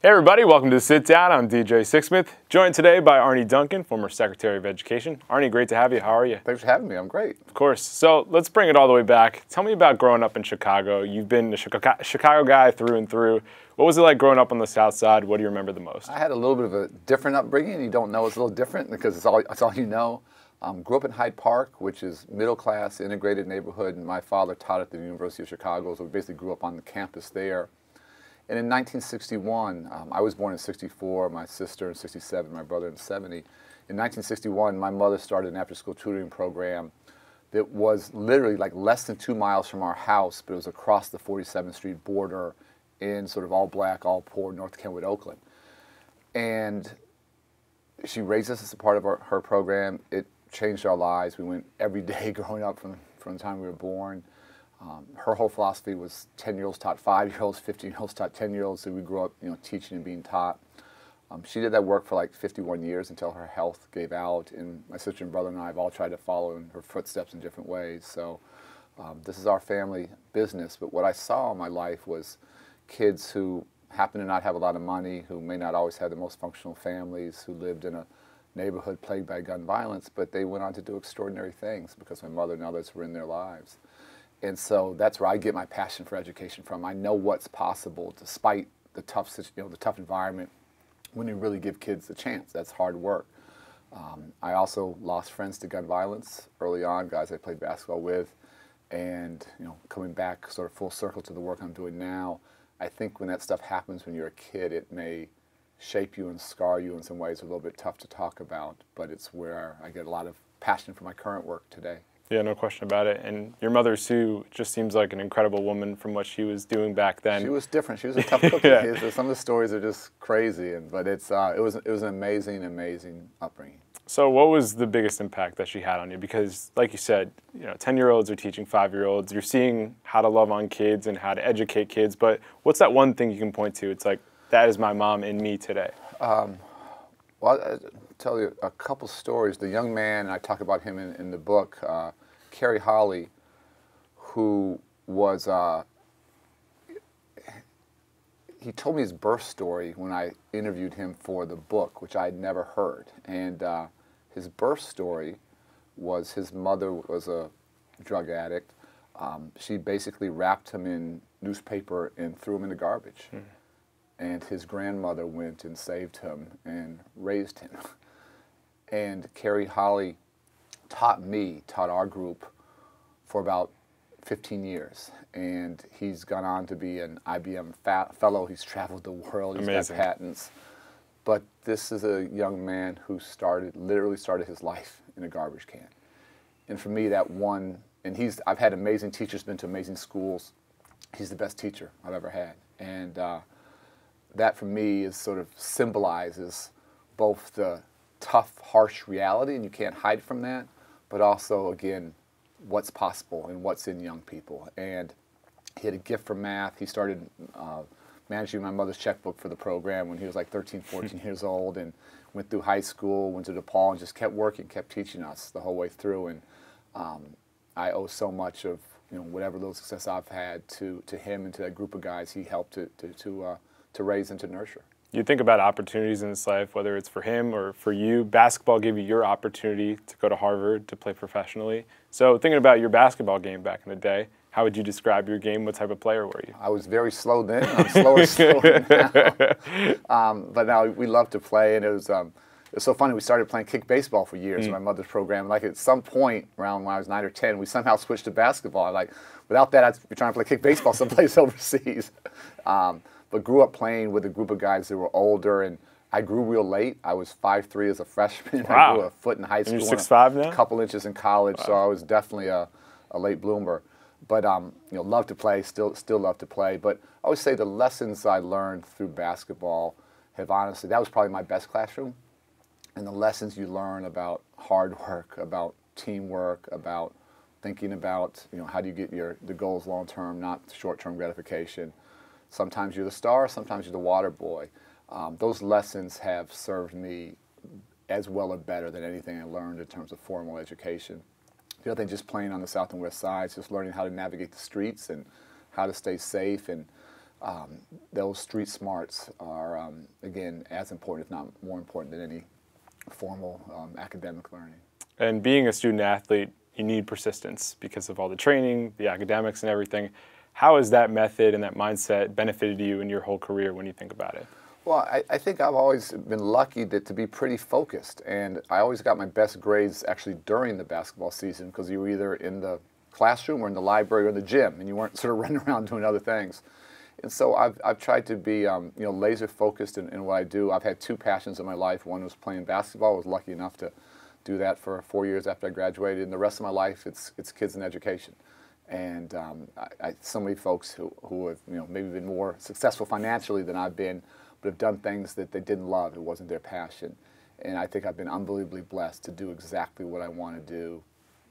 Hey everybody, welcome to Sit Down. I'm DJ Sixsmith, joined today by Arne Duncan, former Secretary of Education. Arne, great to have you. How are you? Thanks for having me. I'm great. Of course. So let's bring it all the way back. Tell me about growing up in Chicago. You've been a Chicago guy through and through. What was it like growing up on the South Side? What do you remember the most? I had a little bit of a different upbringing. You don't know it's a little different because it's all you know. Grew up in Hyde Park, which is middle-class, integrated neighborhood, and my father taught at the University of Chicago, so we basically grew up on the campus there. And in 1961, I was born in 64, my sister in 67, my brother in 70. In 1961, my mother started an after-school tutoring program that was literally like less than 2 miles from our house, but it was across the 47th Street border in sort of all black, all poor North Kenwood, Oakland. And she raised us as a part of her program. It changed our lives. We went every day growing up from the time we were born. Her whole philosophy was 10-year-olds taught 5-year-olds, 15-year-olds taught 10-year-olds, so we grew up, teaching and being taught. She did that work for like 51 years until her health gave out, and my sister and brother and I have all tried to follow in her footsteps in different ways. So this is our family business, but what I saw in my life was kids who happen to not have a lot of money, who may not always have the most functional families, who lived in a neighborhood plagued by gun violence, but they went on to do extraordinary things because my mother and others were in their lives. And so that's where I get my passion for education from. I know what's possible despite the tough, the tough environment when you really give kids a chance. That's hard work. I also lost friends to gun violence early on, guys I played basketball with, and coming back sort of full circle to the work I'm doing now. I think when that stuff happens when you're a kid, it may shape you and scar you in some ways. A little bit tough to talk about, but it's where I get a lot of passion for my current work today. Yeah, no question about it. And your mother, Sue, just seems like an incredible woman from what she was doing back then. She was different. She was a tough cookie. Yeah. Some of the stories are just crazy, but it was an amazing upbringing. So what was the biggest impact that she had on you? Because like you said, 10-year-olds are teaching 5-year-olds. You're seeing how to love on kids and how to educate kids. But what's that one thing you can point to? It's like, that is my mom in me today. Well, I'll tell you a couple stories. The young man, and I talk about him in the book, Kerry Holly, who was, he told me his birth story when I interviewed him for the book, which I had never heard. And his birth story was his mother was a drug addict. She basically wrapped him in newspaper and threw him in the garbage. Mm. And his grandmother went and saved him and raised him. And Kerry Holly taught our group for about 15 years. And he's gone on to be an IBM fellow. He's traveled the world. He's got patents. But this is a young man who literally started his life in a garbage can. And for me, that one, and I've had amazing teachers, been to amazing schools. He's the best teacher I've ever had. And that for me is sort of symbolizes both the tough, harsh reality, and you can't hide from that, but also, again, what's possible and what's in young people. And he had a gift for math. He started managing my mother's checkbook for the program when he was like 13, 14 years old, and went through high school, went to DePaul, and just kept working, kept teaching us the whole way through. And I owe so much of whatever little success I've had to him and to that group of guys he helped to raise and to nurture. You think about opportunities in this life, whether it's for him or for you. Basketball gave you your opportunity to go to Harvard, to play professionally. So thinking about your basketball game back in the day, how would you describe your game? What type of player were you? I was very slow then. I'm slower now. But now we love to play, and it was so funny. We started playing kick baseball for years in my mother's program. Like at some point around when I was 9 or 10, we somehow switched to basketball. Like without that, I'd be trying to play kick baseball someplace overseas. But grew up playing with a group of guys that were older, and I grew real late. I was 5'3" as a freshman. Wow. I grew a foot in high school. And you're 6'5" now? A couple inches in college, wow. So I was definitely a late bloomer. But love to play, still love to play. But I always say the lessons I learned through basketball have honestly, that was probably my best classroom. And the lessons you learn about hard work, about teamwork, about thinking about how do you get the goals long term, not short-term gratification. Sometimes you're the star, sometimes you're the water boy. Those lessons have served me as well or better than anything I learned in terms of formal education. The other thing, just playing on the South and West Sides, just learning how to navigate the streets and how to stay safe. And those street smarts are, again, as important, if not more important than any formal academic learning. And being a student athlete, you need persistence because of all the training, the academics, and everything. How has that method and that mindset benefited you in your whole career when you think about it? Well, I think I've always been lucky to be pretty focused, and I always got my best grades actually during the basketball season because you were either in the classroom or in the library or in the gym, and you weren't sort of running around doing other things. And so I've tried to be laser focused in what I do. I've had two passions in my life. One was playing basketball. I was lucky enough to do that for 4 years after I graduated, and the rest of my life it's kids and education. And so many folks who have maybe been more successful financially than I've been, but have done things that they didn't love. It wasn't their passion. And I think I've been unbelievably blessed to do exactly what I want to do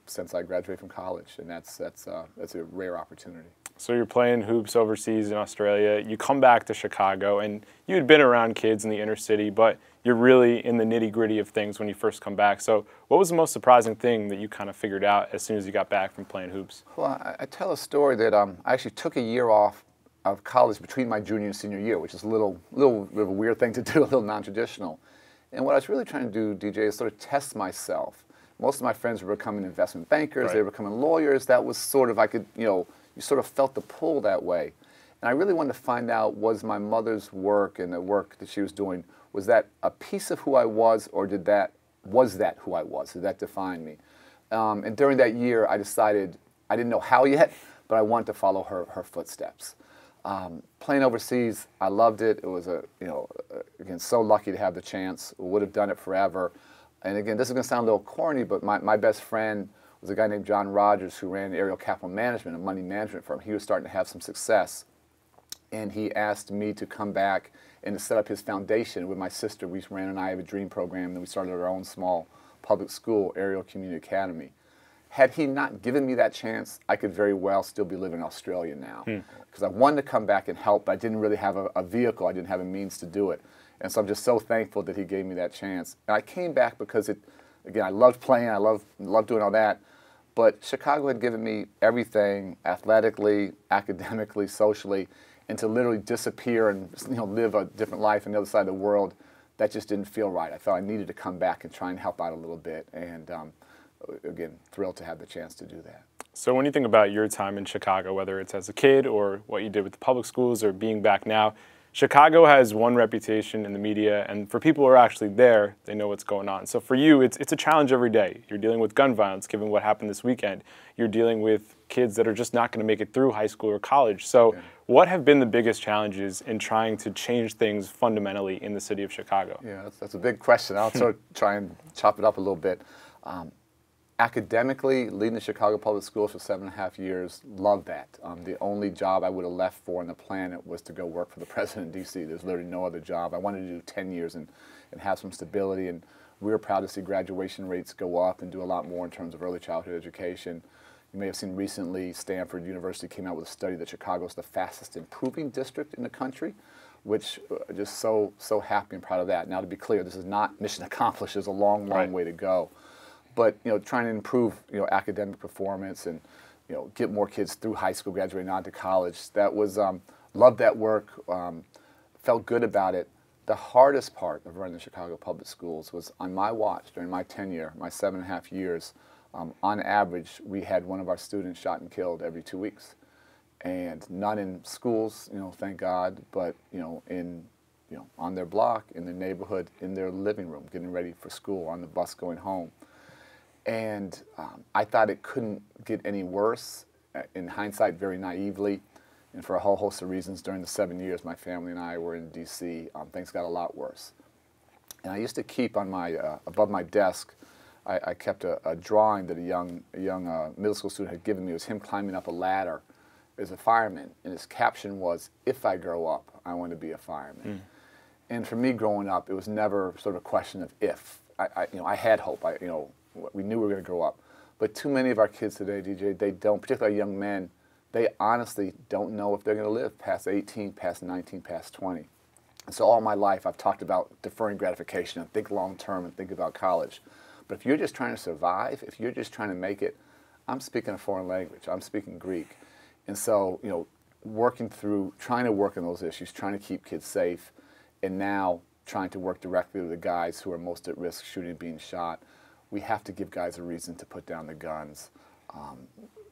since I graduated from college, and that's a rare opportunity. So you're playing hoops overseas in Australia. You come back to Chicago, and you had been around kids in the inner city, but you're really in the nitty-gritty of things when you first come back. So what was the most surprising thing that you kind of figured out as soon as you got back from playing hoops? Well, I tell a story that I actually took a year off of college between my junior and senior year, which is a little bit of a weird thing to do, a little non-traditional. And what I was really trying to do, DJ, is sort of test myself. Most of my friends were becoming investment bankers, right. They were becoming lawyers. That was sort of, you sort of felt the pull that way. And I really wanted to find out, was my mother's work and the work that she was doing, was that a piece of who I was, or was that who I was? Did that define me? And during that year, I decided, I didn't know how yet, but I wanted to follow her footsteps. Playing overseas, I loved it. It was again, so lucky to have the chance. Would have done it forever. And again, this is going to sound a little corny, but my best friend was a guy named John Rogers who ran Aerial Capital Management, a money management firm. He was starting to have some success, and he asked me to come back and to set up his foundation with my sister. We ran an I Have a Dream program, and we started our own small public school, Aerial Community Academy. Had he not given me that chance, I could very well still be living in Australia now. Because I wanted to come back and help, but I didn't really have a vehicle. I didn't have a means to do it. And so I'm just so thankful that he gave me that chance. And I came back because again, I loved playing, I loved doing all that. But Chicago had given me everything, athletically, academically, socially, and to literally disappear and live a different life on the other side of the world, that just didn't feel right. I felt I needed to come back and try and help out a little bit. And again, thrilled to have the chance to do that. So when you think about your time in Chicago, whether it's as a kid or what you did with the public schools or being back now, Chicago has one reputation in the media, and for people who are actually there, they know what's going on. So for you, it's a challenge every day. You're dealing with gun violence, given what happened this weekend. You're dealing with kids that are just not going to make it through high school or college. So what have been the biggest challenges in trying to change things fundamentally in the city of Chicago? Yeah, that's a big question. I'll sort of try and chop it up a little bit. Academically, leading the Chicago Public Schools for 7.5 years, loved that. The only job I would have left for on the planet was to go work for the president in D.C. There's literally no other job. I wanted to do 10 years and have some stability, and we were proud to see graduation rates go up and do a lot more in terms of early childhood education. You may have seen recently Stanford University came out with a study that Chicago is the fastest improving district in the country, which just so happy and proud of that. Now, to be clear, this is not mission accomplished. There's a long way to go. But trying to improve academic performance and get more kids through high school, graduating on to college. That was loved that work. Felt good about it. The hardest part of running the Chicago Public Schools was on my watch during my tenure, my 7.5 years. On average, we had one of our students shot and killed every 2 weeks, and none in schools, thank God, but on their block, in their neighborhood, in their living room, getting ready for school, on the bus going home. And I thought it couldn't get any worse. In hindsight, very naively, and for a whole host of reasons, during the 7 years my family and I were in D.C., things got a lot worse. And I used to keep on my above my desk, I kept a drawing that a young middle school student had given me. It was him climbing up a ladder as a fireman, and his caption was, "If I grow up, I want to be a fireman." And for me, growing up, it was never sort of a question of if. I had hope. We knew we were going to grow up. But too many of our kids today, DJ, they don't, particularly young men, they honestly don't know if they're going to live past 18, past 19, past 20. And so all my life I've talked about deferring gratification and think long term and think about college. But if you're just trying to survive, if you're just trying to make it, I'm speaking a foreign language. I'm speaking Greek. And so, trying to work on those issues, trying to keep kids safe, and now trying to work directly with the guys who are most at risk shooting and being shot. We have to give guys a reason to put down the guns.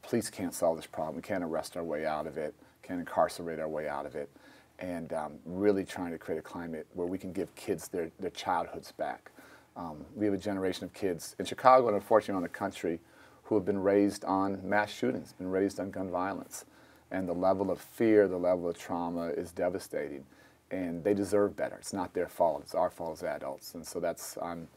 Police can't solve this problem. We can't arrest our way out of it, can't incarcerate our way out of it, and really trying to create a climate where we can give kids their childhoods back. We have a generation of kids in Chicago and unfortunately around the country who have been raised on mass shootings, been raised on gun violence. And the level of fear, the level of trauma is devastating. And they deserve better. It's not their fault. It's our fault as adults. And so I'm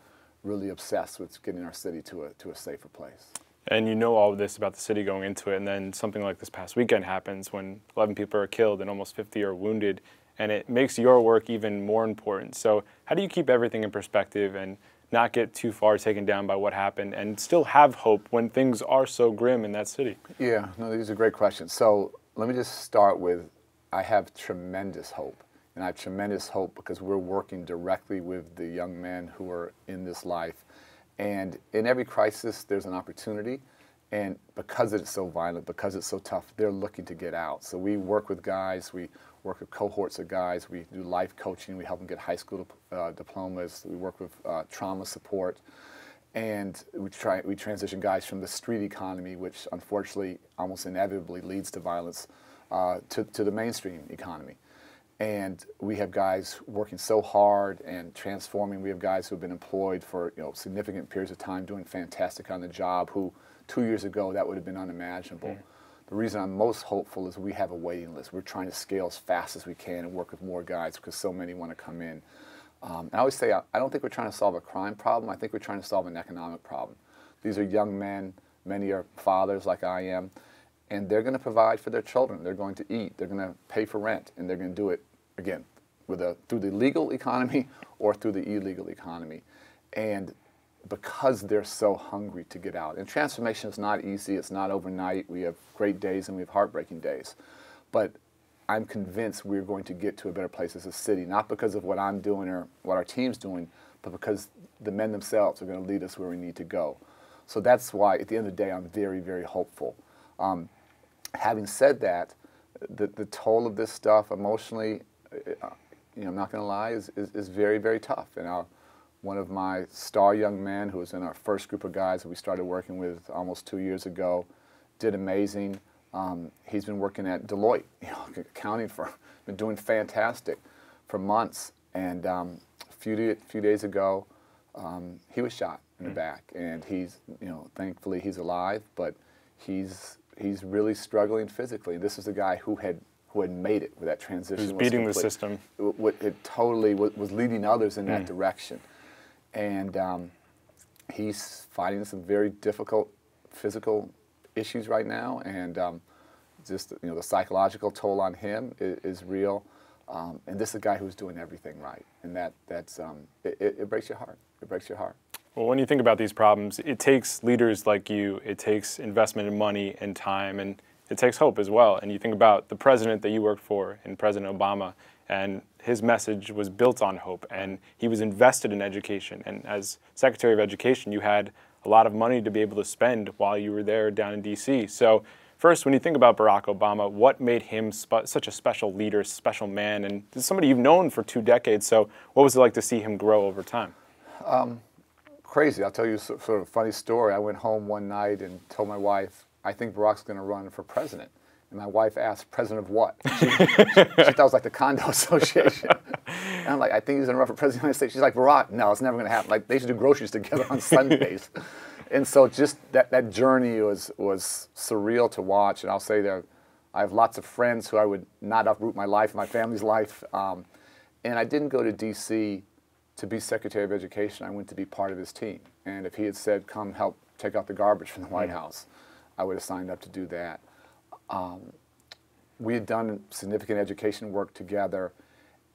really obsessed with getting our city to a safer place. And you know all of this about the city going into it, and then something like this past weekend happens when 11 people are killed and almost 50 are wounded, and it makes your work even more important. So how do you keep everything in perspective and not get too far taken down by what happened and still have hope when things are so grim in that city? Yeah, no, these are great questions. So let me just start with, I have tremendous hope. And I have tremendous hope because we're working directly with the young men who are in this life. And in every crisis, there's an opportunity. And because it's so violent, because it's so tough, they're looking to get out. So we work with guys, we work with cohorts of guys, we do life coaching, we help them get high school diplomas, we work with trauma support. And we transition guys from the street economy, which unfortunately almost inevitably leads to violence, to the mainstream economy. And we have guys working so hard and transforming. We have guys who have been employed for significant periods of time, doing fantastic on the job, who 2 years ago that would have been unimaginable. The reason I'm most hopeful is we have a waiting list. We're trying to scale as fast as we can and work with more guys because so many want to come in. I always say I don't think we're trying to solve a crime problem. I think we're trying to solve an economic problem. These are young men. Many are fathers like I am. And they're going to provide for their children. They're going to eat. They're going to pay for rent. And they're going to do it, again, through the legal economy or through the illegal economy. And because they're so hungry to get out. And transformation is not easy. It's not overnight. We have great days and we have heartbreaking days. But I'm convinced we're going to get to a better place as a city, not because of what I'm doing or what our team's doing, but because the men themselves are going to lead us where we need to go. So that's why, at the end of the day, I'm very, very hopeful. Having said that, the toll of this stuff emotionally, I'm not going to lie, is very, very tough. And one of my star young men who was in our first group of guys that we started working with almost 2 years ago did amazing. He's been working at Deloitte, accounting firm, been doing fantastic for months. And a few days ago, he was shot in the back. And he's, thankfully he's alive, but he's really struggling physically. This is a guy who had made it, where that transition was beating complete. the system. It totally was leading others in that direction. And he's fighting some very difficult physical issues right now, and just the psychological toll on him is real. And this is a guy who's doing everything right, and it breaks your heart. It breaks your heart. Well, when you think about these problems, it takes leaders like you, it takes investment in money and time, and it takes hope as well. And you think about the president that you worked for, and President Obama, and his message was built on hope, and he was invested in education. And as Secretary of Education, you had a lot of money to be able to spend while you were there down in D.C. So first, when you think about Barack Obama, what made him such a special leader, special man, and this is somebody you've known for 2 decades, so what was it like to see him grow over time? Crazy. I'll tell you sort of a funny story. I went home one night and told my wife, I think Barack's going to run for president. And my wife asked, president of what? She thought it was like the condo association. And I'm like, I think he's going to run for president of the United States. She's like, Barack, no, it's never going to happen. Like, they used to do groceries together on Sundays. And so just that journey was surreal to watch. And I'll say I have lots of friends who I would not uproot my life, my family's life. And I didn't go to D.C. to be Secretary of Education. I went to be part of his team. And if he had said, come help take out the garbage from the White House, I would have signed up to do that. We had done significant education work together,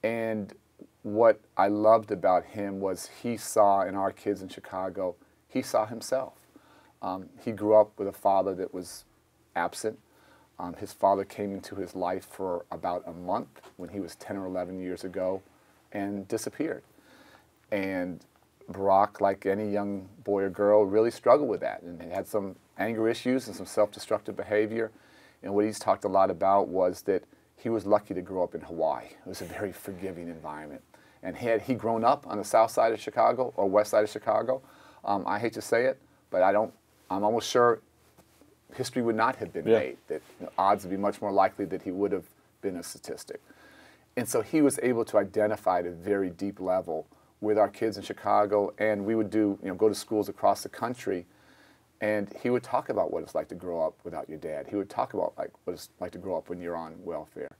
and what I loved about him was he saw in our kids in Chicago, he saw himself. He grew up with a father that was absent. His father came into his life for about a month when he was 10 or 11 years ago and disappeared. And Barack, like any young boy or girl, really struggled with that and had some anger issues and some self-destructive behavior. And what he's talked a lot about was that he was lucky to grow up in Hawaii. It was a very forgiving environment. And had he grown up on the south side of Chicago or west side of Chicago, I hate to say it, but I'm almost sure history would not have been made, that odds would be much more likely that he would have been a statistic. And so he was able to identify at a very deep level with our kids in Chicago, and we would go to schools across the country, and he would talk about what it's like to grow up without your dad. He would talk about what it's like to grow up when you're on welfare.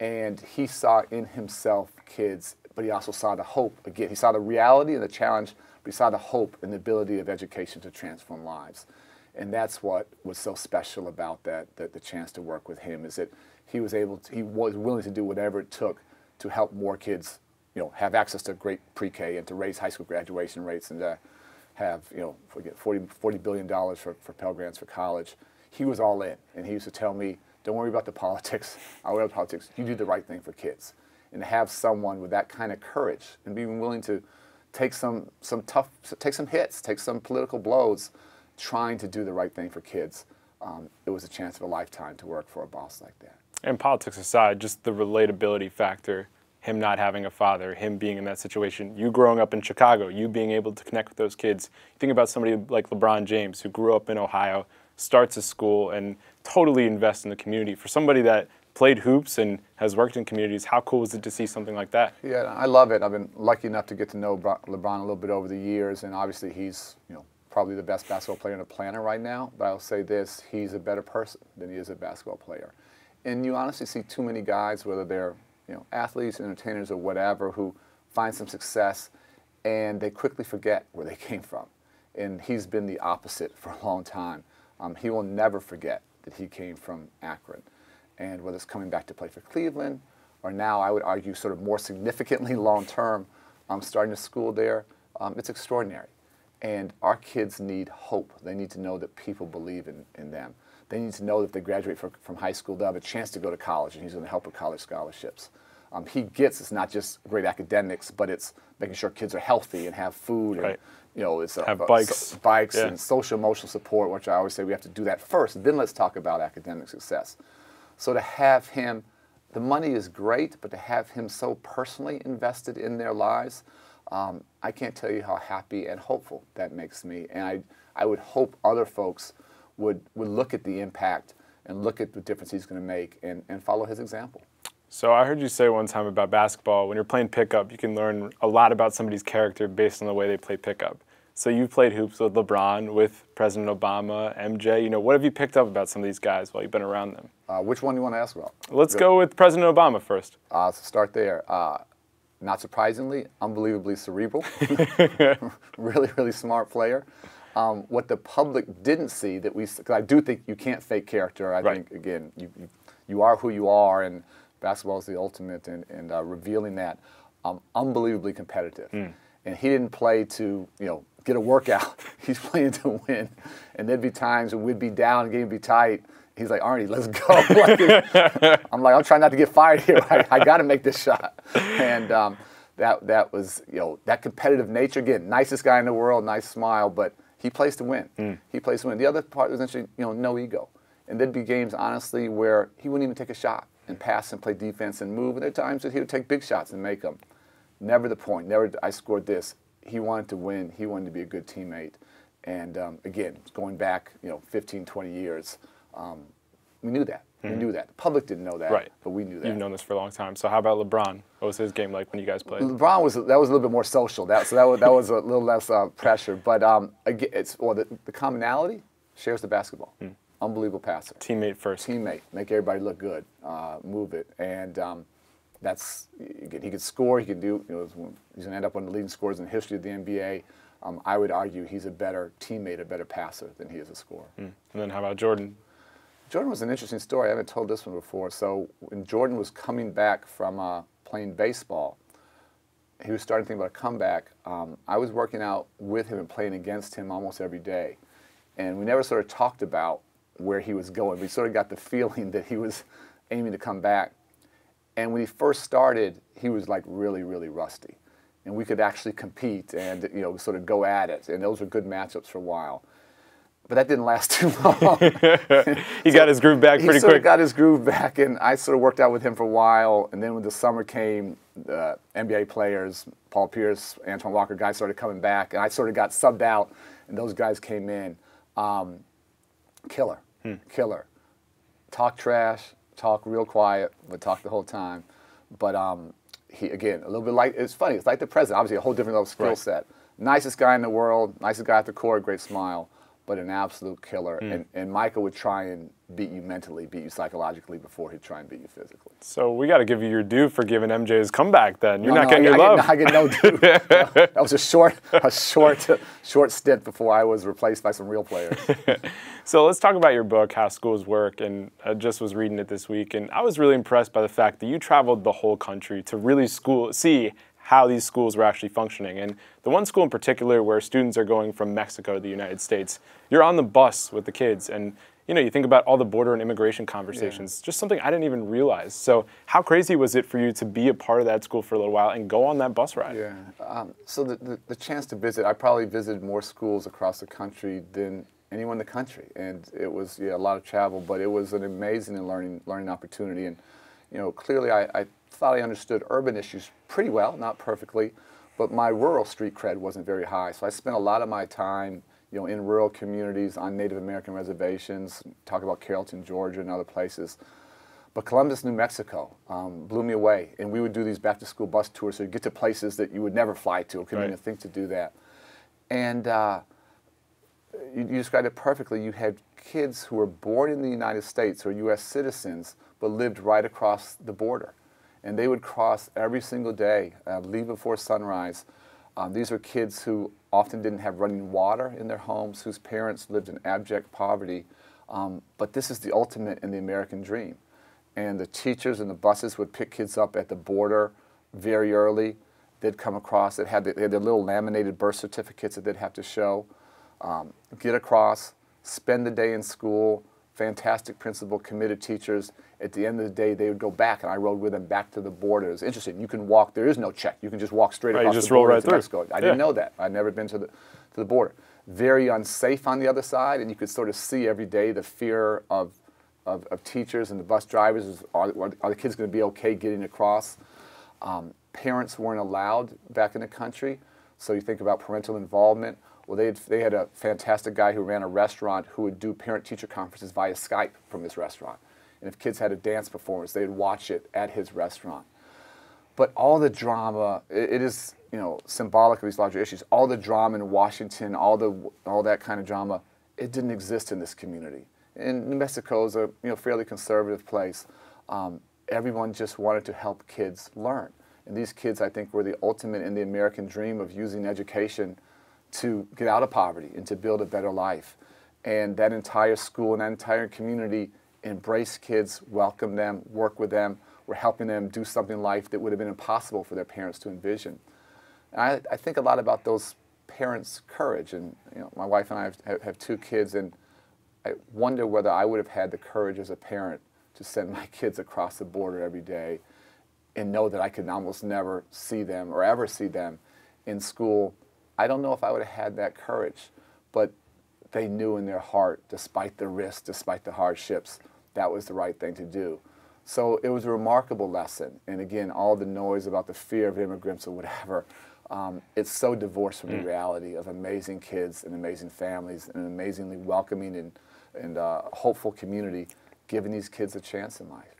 And he saw in himself kids, but he also saw the hope. Again, he saw the reality and the challenge, but he saw the hope and the ability of education to transform lives. And that's what was so special about the chance to work with him, is that he was willing to do whatever it took to help more kids, have access to great pre-K and to raise high school graduation rates and to have, $40 billion for Pell Grants for college. He was all in, and he used to tell me, don't worry about the politics. I'll worry about politics. You do the right thing for kids. And to have someone with that kind of courage and being willing to take some hits, take some political blows, trying to do the right thing for kids, it was a chance of a lifetime to work for a boss like that. And politics aside, just the relatability factor, him not having a father, him being in that situation, you growing up in Chicago, you being able to connect with those kids. You think about somebody like LeBron James, who grew up in Ohio, starts a school, and totally invests in the community. For somebody that played hoops and has worked in communities, how cool was it to see something like that? Yeah, I love it. I've been lucky enough to get to know LeBron a little bit over the years, and obviously he's probably the best basketball player on the planet right now. But I'll say this, he's a better person than he is a basketball player. And you honestly see too many guys, whether they're athletes, entertainers, or whatever, who find some success and they quickly forget where they came from. And he's been the opposite for a long time. He will never forget that he came from Akron. And whether it's coming back to play for Cleveland, or now I would argue sort of more significantly long-term, starting a school there, it's extraordinary. And our kids need hope. They need to know that people believe in them. They need to know that if they graduate from high school, they'll have a chance to go to college, and he's going to help with college scholarships. He gets it's not just great academics, but it's making sure kids are healthy and have food, and it's have bikes, and social emotional support, which I always say we have to do that first. Then let's talk about academic success. So to have him, the money is great, but to have him so personally invested in their lives, I can't tell you how happy and hopeful that makes me. And I would hope other folks would look at the impact and look at the difference he's going to make and follow his example. So I heard you say one time about basketball, when you're playing pickup, you can learn a lot about somebody's character based on the way they play pickup. So you played hoops with LeBron, with President Obama, MJ. What have you picked up about some of these guys while you've been around them? Which one do you want to ask about? Let's go with President Obama first. So start there. Not surprisingly, unbelievably cerebral. Really, really smart player. What the public didn't see, because I do think you can't fake character. I think, again, you are who you are, and basketball is the ultimate in revealing that. Unbelievably competitive. And he didn't play to, get a workout. He's playing to win. And there'd be times when we'd be down, the game would be tight. He's like, Arnie, let's go. I'm trying not to get fired here. I got to make this shot. And that was, that competitive nature. Again, nicest guy in the world, nice smile, but he plays to win. He plays to win. The other part was interesting, no ego. And there'd be games, honestly, where he wouldn't even take a shot and pass and play defense and move. And there are times that he would take big shots and make them. Never the point. Never, I scored this. He wanted to win. He wanted to be a good teammate. And again, going back, 15, 20 years, we knew that. We knew that. The public didn't know that, but we knew that. You've known this for a long time. So how about LeBron? What was his game like when you guys played? LeBron was a little bit more social. That was a little less pressure. But again, the commonality shares the basketball. Unbelievable passer. Teammate first. Teammate. Make everybody look good. Move it. And that's, again, he could score. He could do, he's going to end up one of the leading scorers in the history of the NBA. I would argue he's a better teammate, a better passer than he is a scorer. And then how about Jordan? Jordan was an interesting story. I haven't told this one before. So when Jordan was coming back from playing baseball, he was starting to think about a comeback. I was working out with him and playing against him almost every day. And we never sort of talked about where he was going. We sort of got the feeling that he was aiming to come back. And when he first started, he was like really, really rusty. And we could actually compete and sort of go at it. And those were good matchups for a while. But that didn't last too long. He got his groove back pretty He sort quick. of got his groove back, and I sort of worked out with him for a while. And then when the summer came, the NBA players, Paul Pierce, Antoine Walker, guys started coming back, and I sort of got subbed out, and those guys came in. Killer. Talk trash, talk real quiet, but talk the whole time. But he, again, a little bit like, it's funny, it's like the president, obviously a whole different level skill set. Nicest guy in the world, nicest guy at the court, great smile, but an absolute killer. And Michael would try and beat you mentally, beat you psychologically before he'd try and beat you physically. So we got to give you your due for giving MJ his comeback then. You're not getting your love. I get no due. That was a short stint before I was replaced by some real players. So let's talk about your book, How Schools Work, and I just was reading it this week, and I was really impressed by the fact that you traveled the whole country to really see how these schools were actually functioning. And the one school in particular where students are going from Mexico to the United States, you're on the bus with the kids, and you think about all the border and immigration conversations, just something I didn't even realize. So how crazy was it for you to be a part of that school for a little while and go on that bus ride? Yeah, so the chance to visit, I probably visited more schools across the country than anyone in the country, and it was a lot of travel, but it was an amazing and learning opportunity. And clearly I thought I understood urban issues pretty well, not perfectly, but my rural street cred wasn't very high. So I spent a lot of my time in rural communities on Native American reservations, talk about Carrollton, Georgia, and other places. But Columbus, New Mexico blew me away, and we would do these back-to-school bus tours, so you get to places that you would never fly to, or couldn't even think to do that. And you described it perfectly. You had kids who were born in the United States or U.S. citizens, but lived right across the border. And they would cross every single day, leave before sunrise. These were kids who often didn't have running water in their homes, whose parents lived in abject poverty. But this is the ultimate in the American dream. And the teachers and the buses would pick kids up at the border very early. They'd come across, they had their little laminated birth certificates that they'd have to show. Get across, spend the day in school, fantastic principal, committed teachers. At the end of the day, they would go back, and I rode with them back to the border. It was interesting. You can walk. There is no check. You can just walk straight across the border to Mexico. I didn't know that. I'd never been to the border. Very unsafe on the other side, and you could sort of see every day the fear of teachers and the bus drivers. Are the kids going to be okay getting across? Parents weren't allowed back in the country, so you think about parental involvement. Well, they had a fantastic guy who ran a restaurant who would do parent-teacher conferences via Skype from his restaurant. And if kids had a dance performance, they'd watch it at his restaurant. But all the drama, it is symbolic of these larger issues. All the drama in Washington, all that kind of drama, it didn't exist in this community. And New Mexico is a fairly conservative place. Everyone just wanted to help kids learn. And these kids, I think, were the ultimate in the American dream of using education to get out of poverty and to build a better life. And that entire school and that entire community embrace kids, welcome them, work with them. We're helping them do something in life that would have been impossible for their parents to envision. And I think a lot about those parents' courage. And my wife and I have two kids, and I wonder whether I would have had the courage as a parent to send my kids across the border every day and know that I could almost never see them or ever see them in school. I don't know if I would have had that courage, but they knew in their heart, despite the risks, despite the hardships, that was the right thing to do. So it was a remarkable lesson. And again, all the noise about the fear of immigrants or whatever, it's so divorced from the reality of amazing kids and amazing families and an amazingly welcoming and hopeful community giving these kids a chance in life.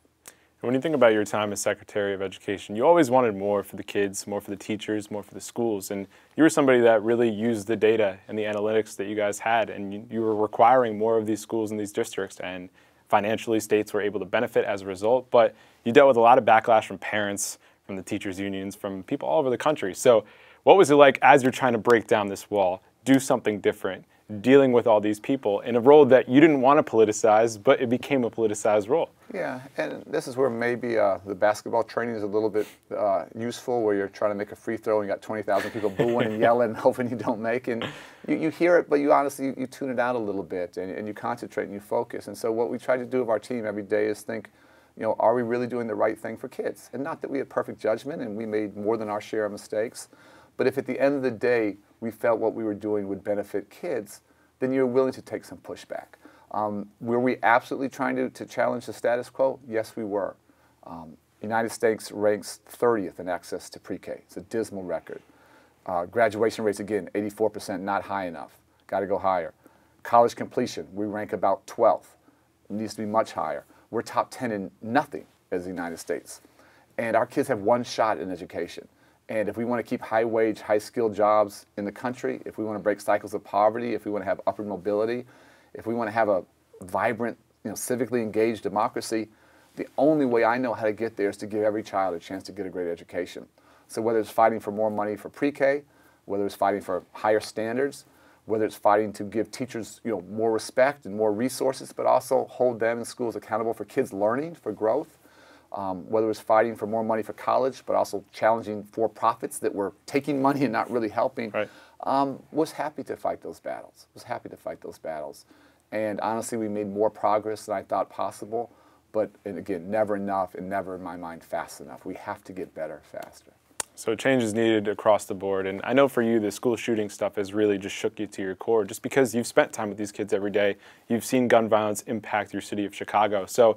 When you think about your time as Secretary of Education, you always wanted more for the kids, more for the teachers, more for the schools. And you were somebody that really used the data and the analytics that you guys had, and you were requiring more of these schools and these districts. And financially, states were able to benefit as a result. But you dealt with a lot of backlash from parents, from the teachers' unions, from people all over the country. So what was it like as you're trying to break down this wall, do something different, dealing with all these people in a role that you didn't want to politicize, but it became a politicized role? Yeah, and this is where maybe the basketball training is a little bit useful, where you're trying to make a free throw and you got 20,000 people booing and yelling, hoping you don't make. And you hear it, but you honestly, you tune it out a little bit, and you concentrate and you focus. And so what we try to do of our team every day is think, are we really doing the right thing for kids? And not that we had perfect judgment and we made more than our share of mistakes, but if at the end of the day we felt what we were doing would benefit kids, then you're willing to take some pushback. Were we absolutely trying to challenge the status quo? Yes, we were. United States ranks 30th in access to pre-K. It's a dismal record. Graduation rates, again, 84%, not high enough. Got to go higher. College completion, we rank about 12th. It needs to be much higher. We're top 10 in nothing as the United States. And our kids have one shot in education. And if we want to keep high-wage, high-skilled jobs in the country, if we want to break cycles of poverty, if we want to have upward mobility, if we want to have a vibrant, civically engaged democracy, the only way I know how to get there is to give every child a chance to get a great education. So whether it's fighting for more money for pre-K, whether it's fighting for higher standards, whether it's fighting to give teachers more respect and more resources, but also hold them in schools accountable for kids learning, for growth, whether it's fighting for more money for college, but also challenging for-profits that were taking money and not really helping, right. Was happy to fight those battles. And honestly, we made more progress than I thought possible, but and again, never enough and never in my mind fast enough. We have to get better faster. So change is needed across the board. And I know for you, the school shooting stuff has really just shook you to your core, just because you've spent time with these kids every day. You've seen gun violence impact your city of Chicago. So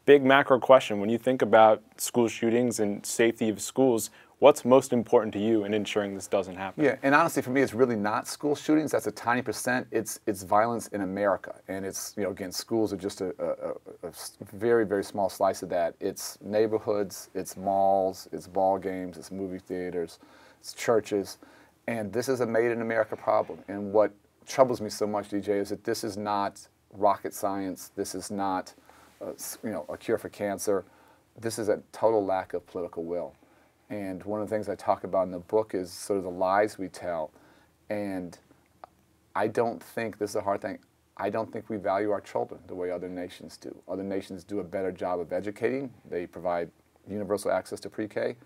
big macro question, when you think about school shootings and safety of schools, what's most important to you in ensuring this doesn't happen? Yeah, and honestly, for me, it's really not school shootings. That's a tiny percent. It's violence in America, and it's again, schools are just a very, very small slice of that. It's neighborhoods, it's malls, it's ball games, it's movie theaters, it's churches, and this is a made in America problem. And what troubles me so much, DJ, is that this is not rocket science. This is not a cure for cancer. This is a total lack of political will. And one of the things I talk about in the book is sort of the lies we tell. And I don't think, this is a hard thing, I don't think we value our children the way other nations do. Other nations do a better job of educating. They provide universal access to pre-K.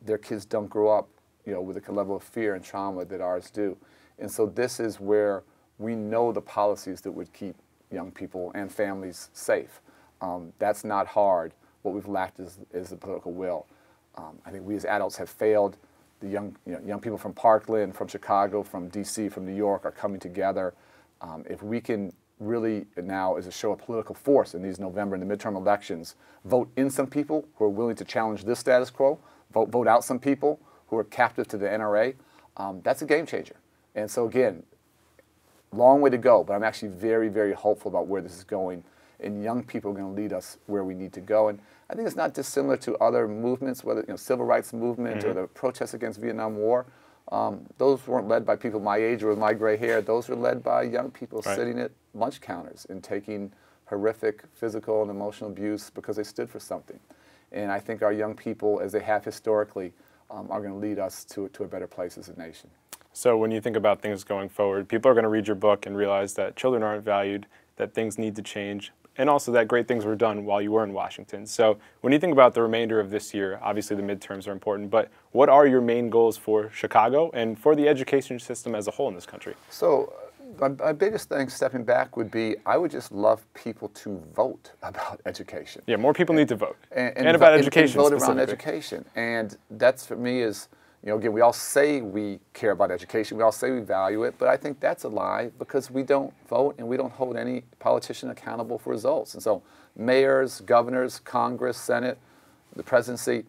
Their kids don't grow up with a level of fear and trauma that ours do. And so this is where we know the policies that would keep young people and families safe. That's not hard. What we've lacked is the political will. I think we as adults have failed. The young people from Parkland, from Chicago, from DC, from New York are coming together. If we can really now, as a show of political force in these November and the midterm elections, vote in some people who are willing to challenge this status quo, vote out some people who are captive to the NRA, that's a game changer. And so again, long way to go, but I'm actually very, very hopeful about where this is going. And young people are going to lead us where we need to go. And I think it's not dissimilar to other movements, whether civil rights movement or the protests against Vietnam War. Those weren't led by people my age or with my gray hair. Those were led by young people sitting at lunch counters and taking horrific physical and emotional abuse because they stood for something. And I think our young people, as they have historically, are going to lead us to a better place as a nation. So when you think about things going forward, people are going to read your book and realize that children aren't valued, that things need to change, and also that great things were done while you were in Washington. So when you think about the remainder of this year, obviously the midterms are important, but what are your main goals for Chicago and for the education system as a whole in this country? So my biggest thing, stepping back, would be I would just love people to vote about education. Yeah, more people need to vote. And about education and vote around education. And that's, for me, is, again, we all say we care about education, we all say we value it, but I think that's a lie because we don't vote and we don't hold any politician accountable for results. And so mayors, governors, Congress, Senate, the presidency,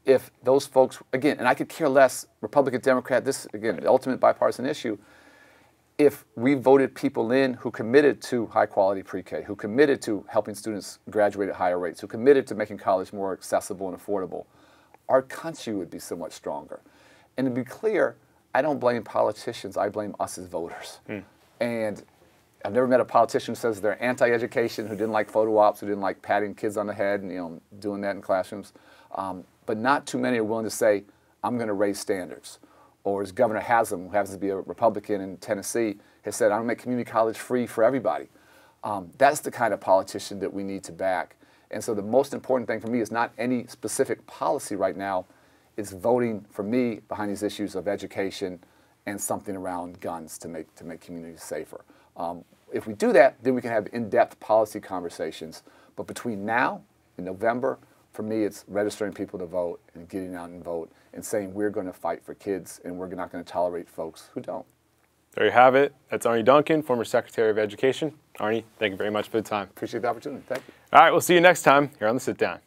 if those folks, again, and I could care less, Republican, Democrat, this, again, the ultimate bipartisan issue, if we voted people in who committed to high-quality pre-K, who committed to helping students graduate at higher rates, who committed to making college more accessible and affordable, our country would be so much stronger. And to be clear, I don't blame politicians, I blame us as voters. And I've never met a politician who says they're anti-education, who didn't like photo ops, who didn't like patting kids on the head and doing that in classrooms. But not too many are willing to say, I'm going to raise standards. Or as Governor Haslam, who happens to be a Republican in Tennessee, has said, I'm going to make community college free for everybody. That's the kind of politician that we need to back. And so the most important thing for me is not any specific policy right now. It's voting for me behind these issues of education and something around guns to make communities safer. If we do that, then we can have in-depth policy conversations. But between now and November, for me, it's registering people to vote and getting out and vote and saying we're going to fight for kids and we're not going to tolerate folks who don't. There you have it. That's Arne Duncan, former Secretary of Education. Arne, thank you very much for the time. Appreciate the opportunity. Thank you. All right, we'll see you next time here on The Sit Down.